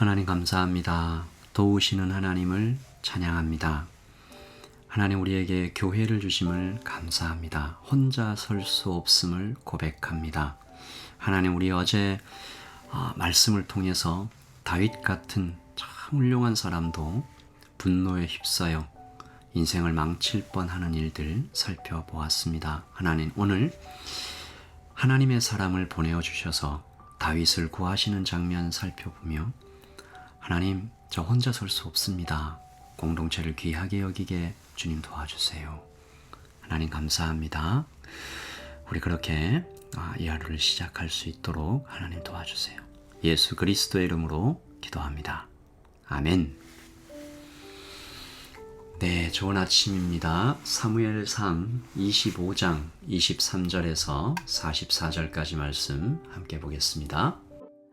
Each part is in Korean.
하나님 감사합니다. 도우시는 하나님을 찬양합니다. 하나님 우리에게 교회를 주심을 감사합니다. 혼자 설 수 없음을 고백합니다. 하나님 우리 어제 말씀을 통해서 다윗 같은 참 훌륭한 사람도 분노에 휩싸여 인생을 망칠 뻔하는 일들 살펴보았습니다. 하나님 오늘 하나님의 사람을 보내어 주셔서 다윗을 구하시는 장면 살펴보며 하나님 저 혼자 설 수 없습니다. 공동체를 귀하게 여기게 주님 도와주세요. 하나님 감사합니다. 우리 그렇게 이 하루를 시작할 수 있도록 하나님 도와주세요. 예수 그리스도의 이름으로 기도합니다. 아멘. 네, 좋은 아침입니다. 사무엘상 25장 23절에서 44절까지 말씀 함께 보겠습니다.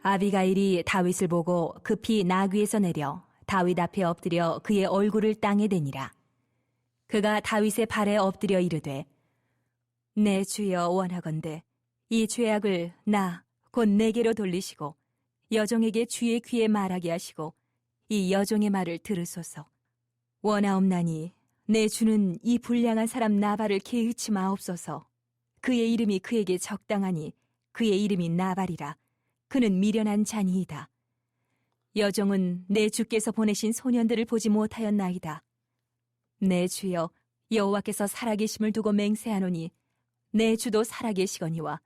아비가일이 다윗을 보고 급히 나귀에서 내려 다윗 앞에 엎드려 그의 얼굴을 땅에 대니라. 그가 다윗의 발에 엎드려 이르되 내 주여 원하건대 이 죄악을 나 곧 내게로 돌리시고 여종에게 주의 귀에 말하게 하시고 이 여종의 말을 들으소서. 원하옵나니 내 주는 이 불량한 사람 나발을 개의치 마옵소서. 그의 이름이 그에게 적당하니 그의 이름이 나발이라. 그는 미련한 자니이다. 여종은 내 주께서 보내신 소년들을 보지 못하였나이다. 내 주여 여호와께서 살아계심을 두고 맹세하노니 내 주도 살아계시거니와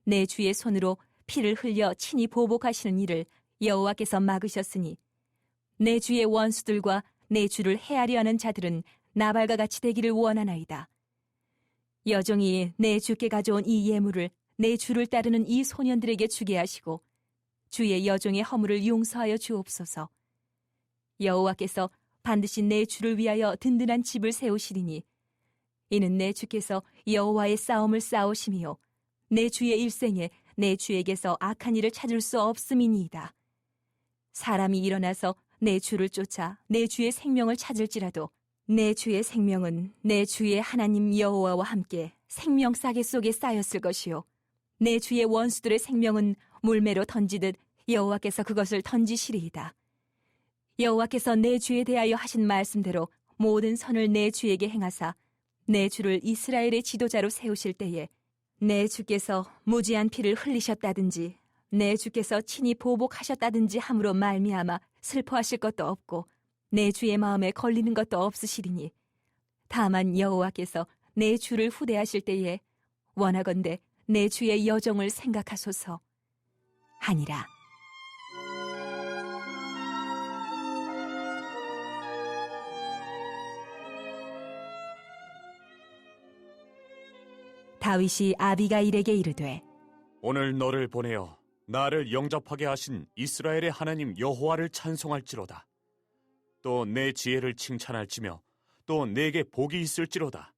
내 주의 손으로 피를 흘려 친히 보복하시는 일을 여호와께서 막으셨으니 내 주의 원수들과 내 주를 해하려 하는 자들은 나발과 같이 되기를 원하나이다. 여종이 내 주께 가져온 이 예물을 내 주를 따르는 이 소년들에게 주게 하시고 주의 여종의 허물을 용서하여 주옵소서. 여호와께서 반드시 내 주를 위하여 든든한 집을 세우시리니 이는 내 주께서 여호와의 싸움을 싸우심이요 내 주의 일생에 내 주에게서 악한 일을 찾을 수 없음이니이다. 사람이 일어나서 내 주를 쫓아 내 주의 생명을 찾을지라도 내 주의 생명은 내 주의 하나님 여호와와 함께 생명 싸개 속에 쌓였을 것이요 내 주의 원수들의 생명은 물매로 던지듯 여호와께서 그것을 던지시리이다. 여호와께서 내 주에 대하여 하신 말씀대로 모든 선을 내 주에게 행하사 내 주를 이스라엘의 지도자로 세우실 때에 내 주께서 무지한 피를 흘리셨다든지 내 주께서 친히 보복하셨다든지 함으로 말미암아 슬퍼하실 것도 없고 내 주의 마음에 걸리는 것도 없으시리니 다만 여호와께서 내 주를 후대하실 때에 원하건대 내 주의 여종을 생각하소서 하니라. 다윗이 아비가일에게 이르되 오늘 너를 보내어 나를 영접하게 하신 이스라엘의 하나님 여호와를 찬송할지로다. 또 내 지혜를 칭찬할지며 또 내게 복이 있을지로다.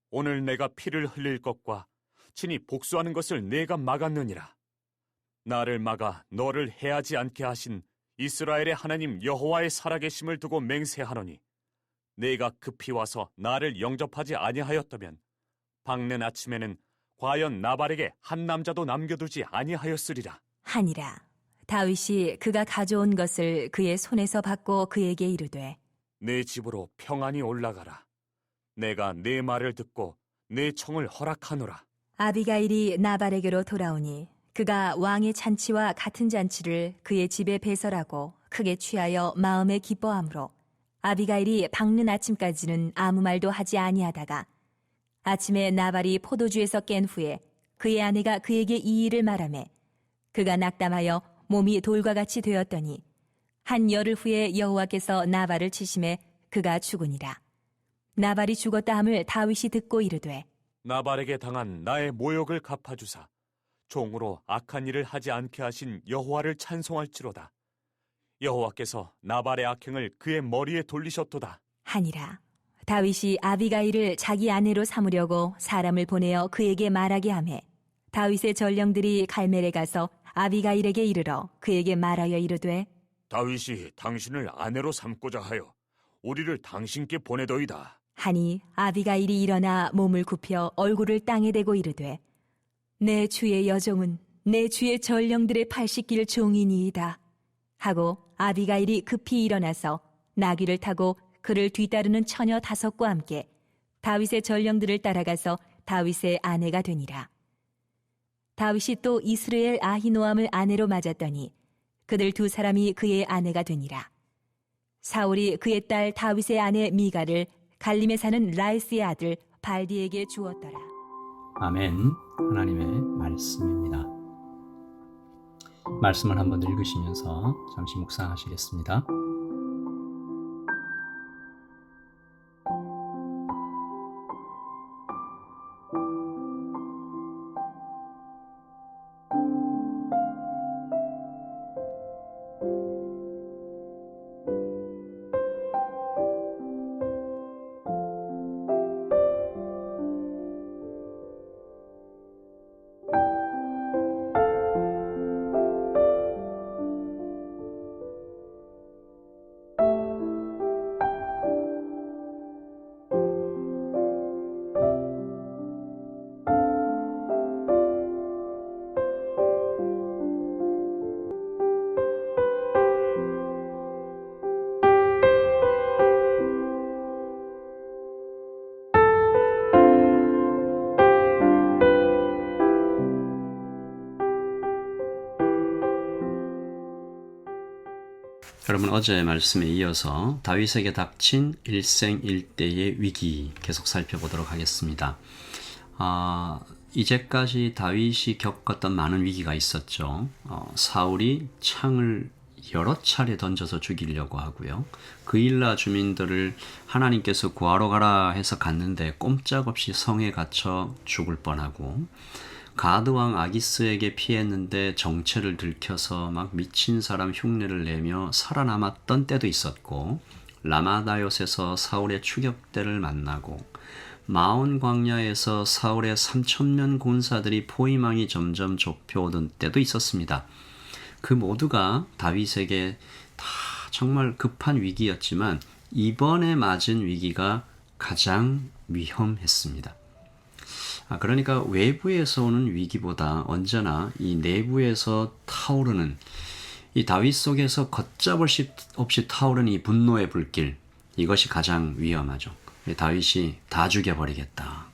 오늘 내가 피를 흘릴 것과 친히 복수하는 것을 내가 막았느니라. 나를 막아 너를 해하지 않게 하신 이스라엘의 하나님 여호와의 살아계심을 두고 맹세하노니 내가 급히 와서 나를 영접하지 아니하였다면 밝는 아침에는 과연 나발에게 한 남자도 남겨두지 아니하였으리라. 하니라. 다윗이 그가 가져온 것을 그의 손에서 받고 그에게 이르되 내 집으로 평안히 올라가라. 내가 내 말을 듣고 내 청을 허락하노라. 아비가일이 나발에게로 돌아오니 그가 왕의 잔치와 같은 잔치를 그의 집에 배설하고 크게 취하여 마음에 기뻐하므로 아비가일이 밝는 아침까지는 아무 말도 하지 아니하다가 아침에 나발이 포도주에서 깬 후에 그의 아내가 그에게 이 일을 말하매 그가 낙담하여 몸이 돌과 같이 되었더니 한 열흘 후에 여호와께서 나발을 치심에 그가 죽으니라. 나발이 죽었다 함을 다윗이 듣고 이르되 나발에게 당한 나의 모욕을 갚아주사 종으로 악한 일을 하지 않게 하신 여호와를 찬송할지로다. 여호와께서 나발의 악행을 그의 머리에 돌리셨도다. 하니라. 다윗이 아비가일을 자기 아내로 삼으려고 사람을 보내어 그에게 말하게 하매 다윗의 전령들이 갈멜에 가서 아비가일에게 이르러 그에게 말하여 이르되 다윗이 당신을 아내로 삼고자 하여 우리를 당신께 보내더이다. 하니 아비가일이 일어나 몸을 굽혀 얼굴을 땅에 대고 이르되 내 주의 여종은 내 주의 전령들의 팔 씻길 종이니이다. 하고 아비가일이 급히 일어나서 나귀를 타고 그를 뒤따르는 처녀 5과 함께 다윗의 전령들을 따라가서 다윗의 아내가 되니라. 다윗이 또 이스라엘 아히노암을 아내로 맞았더니 그들 2사람이 그의 아내가 되니라. 사울이 그의 딸 다윗의 아내 미가를 갈림에 사는 라이스의 아들 발디에게 주었더라. 아멘. 하나님의 말씀입니다. 말씀을 한번 읽으시면서 잠시 묵상하시겠습니다. 여러분, 어제 말씀에 이어서 다윗에게 닥친 일생일대의 위기 계속 살펴보도록 하겠습니다. 이제까지 다윗이 겪었던 많은 위기가 있었죠. 사울이 창을 여러 차례 던져서 죽이려고 하고요. 그일라 주민들을 하나님께서 구하러 가라 해서 갔는데 꼼짝없이 성에 갇혀 죽을 뻔하고, 가드왕 아기스에게 피했는데 정체를 들켜서 막 미친 사람 흉내를 내며 살아남았던 때도 있었고, 라마다옅에서 사울의 추격대를 만나고, 마온 광야에서 사울의 3,000명 군사들이 포위망이 점점 좁혀오던 때도 있었습니다. 그 모두가 다윗에게 다 정말 급한 위기였지만 이번에 맞은 위기가 가장 위험했습니다. 그러니까 외부에서 오는 위기보다 언제나 이 내부에서 타오르는, 이 다윗 속에서 걷잡을 수 없이 타오르는 이 분노의 불길, 이것이 가장 위험하죠. 다윗이 다 죽여버리겠다.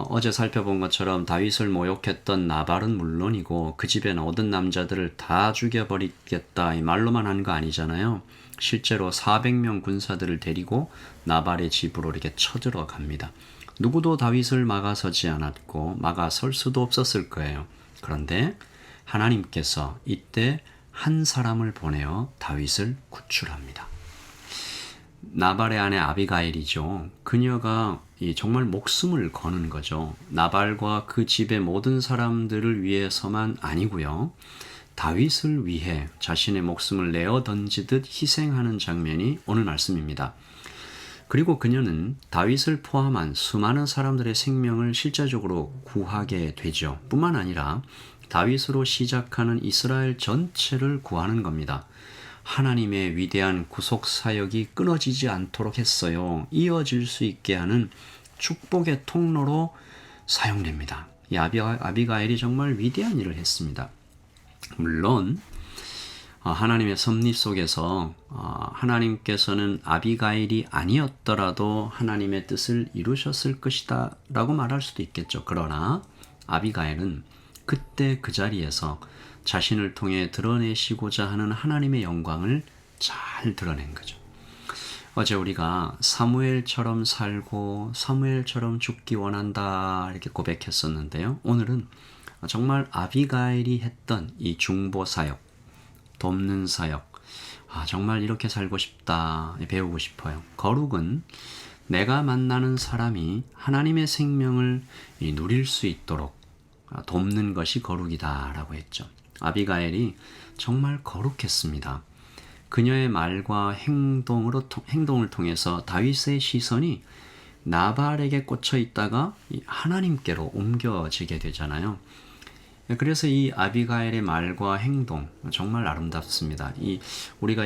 어제 살펴본 것처럼 다윗을 모욕했던 나발은 물론이고 그 집에 모든 남자들을 다 죽여버리겠다, 이 말로만 한 거 아니잖아요. 실제로 400명 군사들을 데리고 나발의 집으로 이렇게 쳐들어갑니다. 누구도 다윗을 막아서지 않았고 막아설 수도 없었을 거예요. 그런데 하나님께서 이때 한 사람을 보내어 다윗을 구출합니다. 나발의 아내 아비가일이죠. 그녀가 정말 목숨을 거는 거죠. 나발과 그 집의 모든 사람들을 위해서만 아니고요. 다윗을 위해 자신의 목숨을 내어 던지듯 희생하는 장면이 오늘 말씀입니다. 그리고 그녀는 다윗을 포함한 수많은 사람들의 생명을 실제적으로 구하게 되죠. 뿐만 아니라 다윗으로 시작하는 이스라엘 전체를 구하는 겁니다. 하나님의 위대한 구속 사역이 끊어지지 않도록 했어요. 이어질 수 있게 하는 축복의 통로로 사용됩니다. 이 아비가일이 정말 위대한 일을 했습니다. 물론 하나님의 섭리 속에서 하나님께서는 아비가일이 아니었더라도 하나님의 뜻을 이루셨을 것이다 라고 말할 수도 있겠죠. 그러나 아비가일은 그때 그 자리에서 자신을 통해 드러내시고자 하는 하나님의 영광을 잘 드러낸 거죠. 어제 우리가 사무엘처럼 살고 사무엘처럼 죽기 원한다 이렇게 고백했었는데요. 오늘은 정말 아비가일이 했던 이 중보 사역, 돕는 사역, 정말 이렇게 살고 싶다, 배우고 싶어요. 거룩은 내가 만나는 사람이 하나님의 생명을 누릴 수 있도록 돕는 것이 거룩이다 라고 했죠. 아비가일이 정말 거룩했습니다. 그녀의 말과 행동을 통해서 다윗의 시선이 나발에게 꽂혀 있다가 하나님께로 옮겨지게 되잖아요. 그래서 이 아비가일의 말과 행동 정말 아름답습니다. 우리가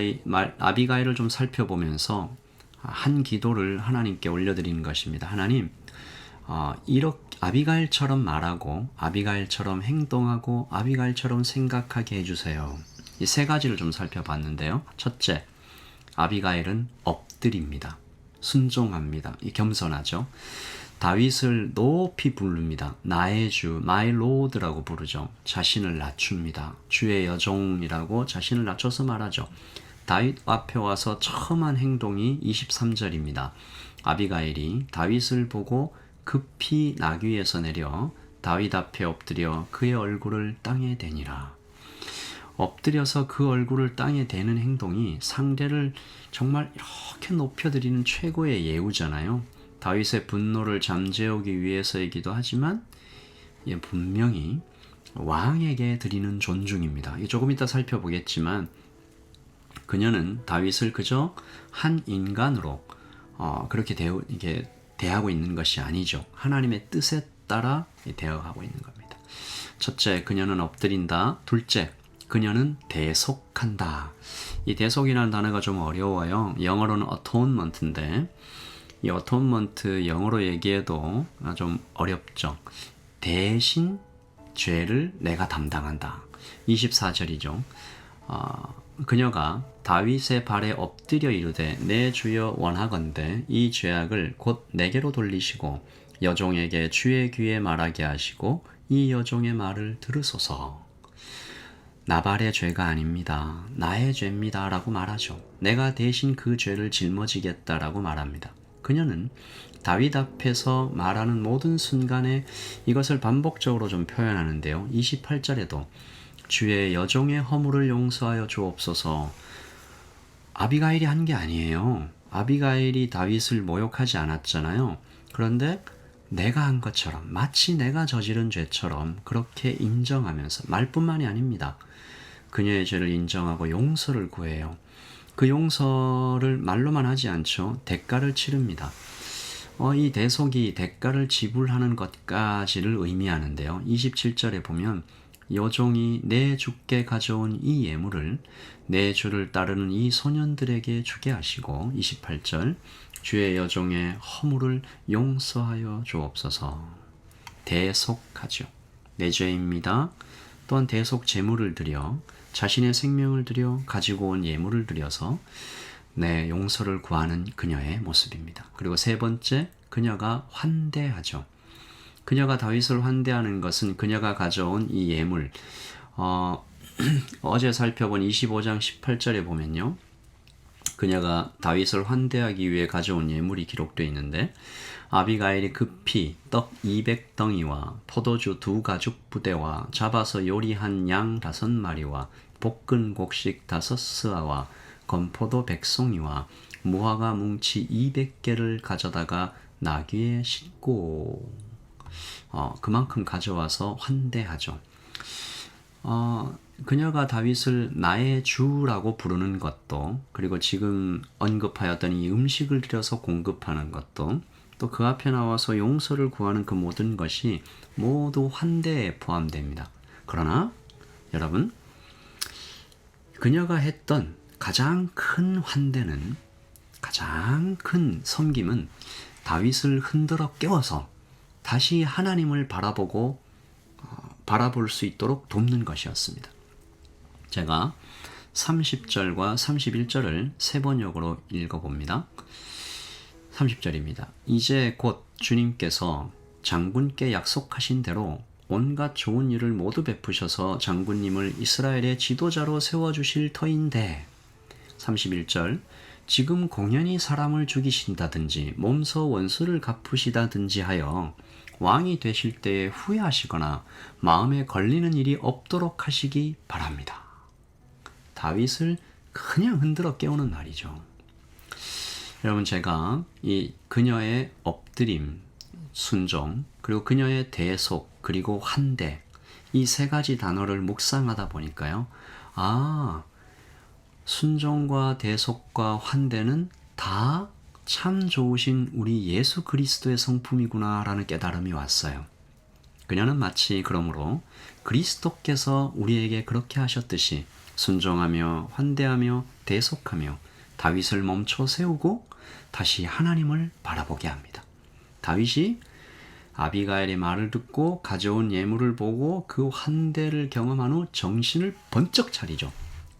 아비가일을 좀 살펴보면서 한 기도를 하나님께 올려드리는 것입니다. 하나님, 이렇게 아비가일처럼 말하고 아비가일처럼 행동하고 아비가일처럼 생각하게 해주세요. 이 세 가지를 좀 살펴봤는데요. 첫째, 아비가일은 엎드립니다. 순종합니다. 이 겸손하죠. 다윗을 높이 부릅니다. 나의 주, my lord라고 부르죠. 자신을 낮춥니다. 주의 여종이라고 자신을 낮춰서 말하죠. 다윗 앞에 와서 처음 한 행동이 23절입니다. 아비가일이 다윗을 보고 급히 나귀에서 내려 다윗 앞에 엎드려 그의 얼굴을 땅에 대니라. 엎드려서 그 얼굴을 땅에 대는 행동이 상대를 정말 이렇게 높여드리는 최고의 예우잖아요. 다윗의 분노를 잠재우기 위해서이기도 하지만 분명히 왕에게 드리는 존중입니다. 조금 이따 살펴보겠지만 그녀는 다윗을 그저 한 인간으로 그렇게 대하고 있는 것이 아니죠. 하나님의 뜻에 따라 대하고 있는 겁니다. 첫째, 그녀는 엎드린다. 둘째, 그녀는 대속한다. 이 대속이라는 단어가 좀 어려워요. 영어로는 atonement인데 이 atonement 영어로 얘기해도 좀 어렵죠. 대신 죄를 내가 담당한다. 24절이죠. 그녀가 다윗의 발에 엎드려 이르되 내 주여 원하건대 이 죄악을 곧 내게로 돌리시고 여종에게 주의 귀에 말하게 하시고 이 여종의 말을 들으소서. 나발의 죄가 아닙니다. 나의 죄입니다. 라고 말하죠. 내가 대신 그 죄를 짊어지겠다 라고 말합니다. 그녀는 다윗 앞에서 말하는 모든 순간에 이것을 반복적으로 좀 표현하는데요. 28절에도 주의 여종의 허물을 용서하여 주옵소서. 아비가일이 한 게 아니에요. 아비가일이 다윗을 모욕하지 않았잖아요. 그런데 내가 한 것처럼 마치 내가 저지른 죄처럼 그렇게 인정하면서 말뿐만이 아닙니다. 그녀의 죄를 인정하고 용서를 구해요. 그 용서를 말로만 하지 않죠. 대가를 치릅니다. 이 대속이 대가를 지불하는 것까지를 의미하는데요. 27절에 보면 여종이 내 주께 가져온 이 예물을 내 주를 따르는 이 소년들에게 주게 하시고 28절 주의 여종의 허물을 용서하여 주옵소서. 대속하죠. 내 죄입니다. 또한 대속 제물을 드려 자신의 생명을 드려 가지고 온 예물을 드려서 내 용서를 구하는 그녀의 모습입니다. 그리고 세 번째, 그녀가 환대하죠. 그녀가 다윗을 환대하는 것은 그녀가 가져온 이 예물. 어제 살펴본 25장 18절에 보면요. 그녀가 다윗을 환대하기 위해 가져온 예물이 기록되어 있는데 아비가일이 급히 떡 200덩이와 포도주 2가죽 잡아서 요리한 양 5마리와 볶은 곡식 5스아와 건포도 100송이와 무화과 뭉치 200개를 가져다가 나귀에 싣고 그만큼 가져와서 환대하죠. 그녀가 다윗을 나의 주라고 부르는 것도 그리고 지금 언급하였던 이 음식을 들여서 공급하는 것도 또 그 앞에 나와서 용서를 구하는 그 모든 것이 모두 환대에 포함됩니다. 그러나 여러분, 그녀가 했던 가장 큰 환대는, 가장 큰 섬김은 다윗을 흔들어 깨워서 다시 하나님을 바라볼 수 있도록 돕는 것이었습니다. 제가 30절과 31절을 세 번역으로 읽어봅니다. 30절입니다. 이제 곧 주님께서 장군께 약속하신 대로 온갖 좋은 일을 모두 베푸셔서 장군님을 이스라엘의 지도자로 세워주실 터인데 31절 지금 공연히 사람을 죽이신다든지 몸소 원수를 갚으시다든지 하여 왕이 되실 때에 후회하시거나 마음에 걸리는 일이 없도록 하시기 바랍니다. 다윗을 그냥 흔들어 깨우는 말이죠. 여러분, 제가 이 그녀의 엎드림, 순종, 그리고 그녀의 대속, 그리고 환대, 이 세 가지 단어를 묵상하다 보니까요. 순종과 대속과 환대는 다 참 좋으신 우리 예수 그리스도의 성품이구나 라는 깨달음이 왔어요. 그녀는 마치 그러므로 그리스도께서 우리에게 그렇게 하셨듯이 순종하며 환대하며 대속하며 다윗을 멈춰 세우고 다시 하나님을 바라보게 합니다. 다윗이 아비가일의 말을 듣고 가져온 예물을 보고 그 환대를 경험한 후 정신을 번쩍 차리죠.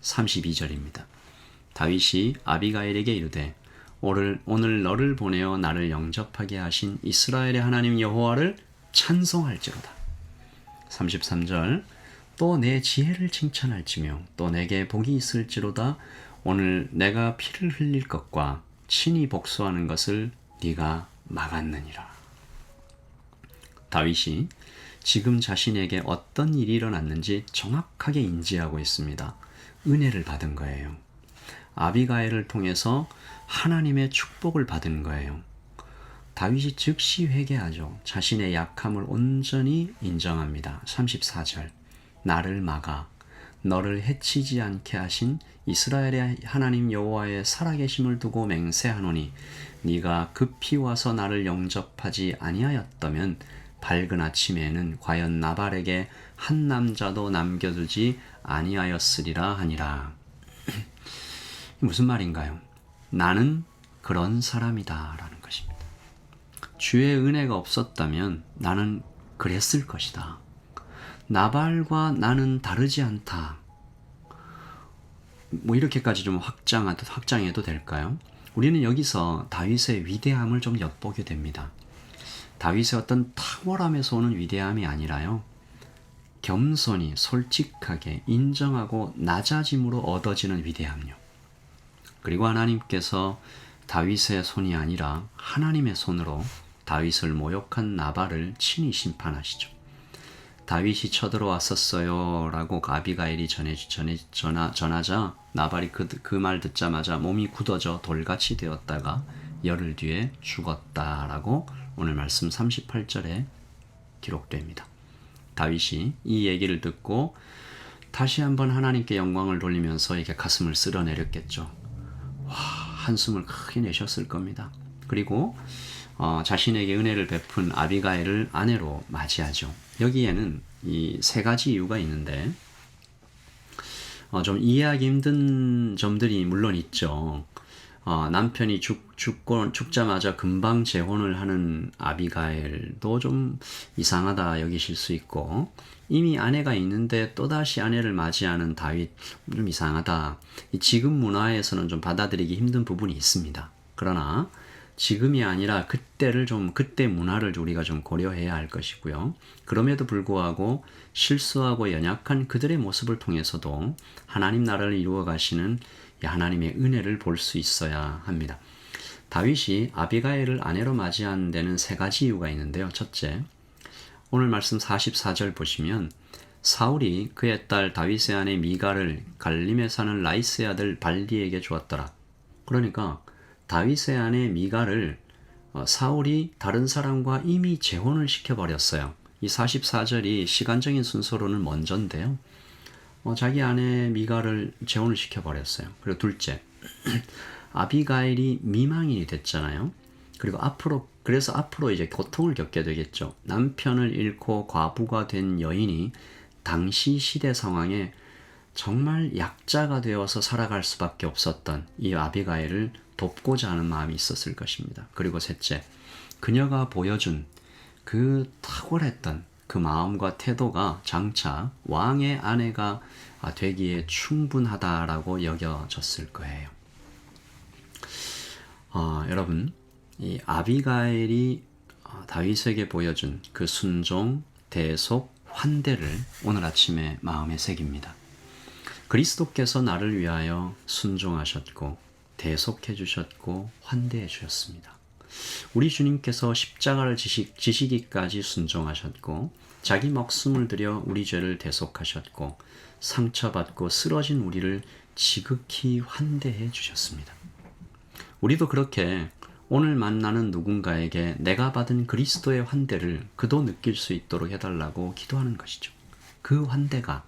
32절입니다. 다윗이 아비가일에게 이르되 오늘 너를 보내어 나를 영접하게 하신 이스라엘의 하나님 여호와를 찬송할지로다. 33절 또 내 지혜를 칭찬할지며 또 내게 복이 있을지로다. 오늘 내가 피를 흘릴 것과 친히 복수하는 것을 네가 막았느니라. 다윗이 지금 자신에게 어떤 일이 일어났는지 정확하게 인지하고 있습니다. 은혜를 받은 거예요. 아비가일을 통해서 하나님의 축복을 받은 거예요. 다윗이 즉시 회개하죠. 자신의 약함을 온전히 인정합니다. 34절 나를 막아 너를 해치지 않게 하신 이스라엘의 하나님 여호와의 살아계심을 두고 맹세하노니 네가 급히 와서 나를 영접하지 아니하였다면 밝은 아침에는 과연 나발에게 한 남자도 남겨두지 아니하였으리라 하니라. 무슨 말인가요? 나는 그런 사람이다 라는 것입니다. 주의 은혜가 없었다면 나는 그랬을 것이다. 나발과 나는 다르지 않다. 이렇게까지 좀 확장해도 될까요? 우리는 여기서 다윗의 위대함을 좀 엿보게 됩니다. 다윗의 어떤 탁월함에서 오는 위대함이 아니라요. 겸손히 솔직하게 인정하고 낮아짐으로 얻어지는 위대함요. 그리고 하나님께서 다윗의 손이 아니라 하나님의 손으로 다윗을 모욕한 나발을 친히 심판하시죠. 다윗이 쳐들어왔었어요 라고 아비가일이 전하자 나발이 그 말 듣자마자 몸이 굳어져 돌같이 되었다가 열흘 뒤에 죽었다라고 오늘 말씀 38절에 기록됩니다. 다윗이 이 얘기를 듣고 다시 한번 하나님께 영광을 돌리면서 이렇게 가슴을 쓸어내렸겠죠. 한숨을 크게 내셨을 겁니다. 그리고 자신에게 은혜를 베푼 아비가일을 아내로 맞이하죠. 여기에는 이 세 가지 이유가 있는데 좀 이해하기 힘든 점들이 물론 있죠. 남편이 죽자마자 금방 재혼을 하는 아비가일도 좀 이상하다 여기실 수 있고, 이미 아내가 있는데 또다시 아내를 맞이하는 다윗 좀 이상하다. 지금 문화에서는 좀 받아들이기 힘든 부분이 있습니다. 그러나 지금이 아니라 그때 문화를 우리가 좀 고려해야 할 것이고요. 그럼에도 불구하고 실수하고 연약한 그들의 모습을 통해서도 하나님 나라를 이루어 가시는 하나님의 은혜를 볼 수 있어야 합니다. 다윗이 아비가일을 아내로 맞이한 데는 세 가지 이유가 있는데요. 첫째, 오늘 말씀 44절 보시면 사울이 그의 딸 다윗의 아내 미갈을 갈림에 사는 라이스의 아들 발디에게 주었더라. 그러니까 다윗의 아내 미갈을 사울이 다른 사람과 이미 재혼을 시켜버렸어요. 이 44절이 시간적인 순서로는 먼저인데요. 자기 아내 미갈을 재혼을 시켜버렸어요. 그리고 둘째, 아비가일이 미망인이 됐잖아요. 그리고 그래서 앞으로 이제 고통을 겪게 되겠죠. 남편을 잃고 과부가 된 여인이 당시 시대 상황에 정말 약자가 되어서 살아갈 수밖에 없었던 이 아비가일을 돕고자 하는 마음이 있었을 것입니다. 그리고 셋째, 그녀가 보여준 그 탁월했던 그 마음과 태도가 장차 왕의 아내가 되기에 충분하다라고 여겨졌을 거예요. 여러분, 이 아비가일이 다윗에게 보여준 그 순종, 대속, 환대를 오늘 아침에 마음에 새깁니다. 그리스도께서 나를 위하여 순종하셨고 대속해 주셨고 환대해 주셨습니다. 우리 주님께서 십자가를 지시기까지 순종하셨고 자기 목숨을 들여 우리 죄를 대속하셨고 상처받고 쓰러진 우리를 지극히 환대해 주셨습니다. 우리도 그렇게 오늘 만나는 누군가에게 내가 받은 그리스도의 환대를 그도 느낄 수 있도록 해달라고 기도하는 것이죠. 그 환대가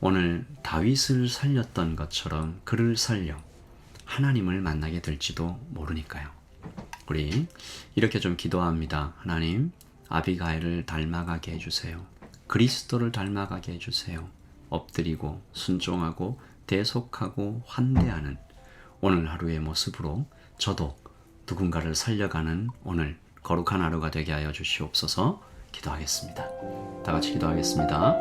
오늘 다윗을 살렸던 것처럼 그를 살려 하나님을 만나게 될지도 모르니까요. 우리 이렇게 좀 기도합니다. 하나님, 아비가일을 닮아가게 해주세요. 그리스도를 닮아가게 해주세요. 엎드리고 순종하고 대속하고 환대하는 오늘 하루의 모습으로 저도 누군가를 살려가는 오늘 거룩한 하루가 되게 하여 주시옵소서. 기도하겠습니다. 다 같이 기도하겠습니다.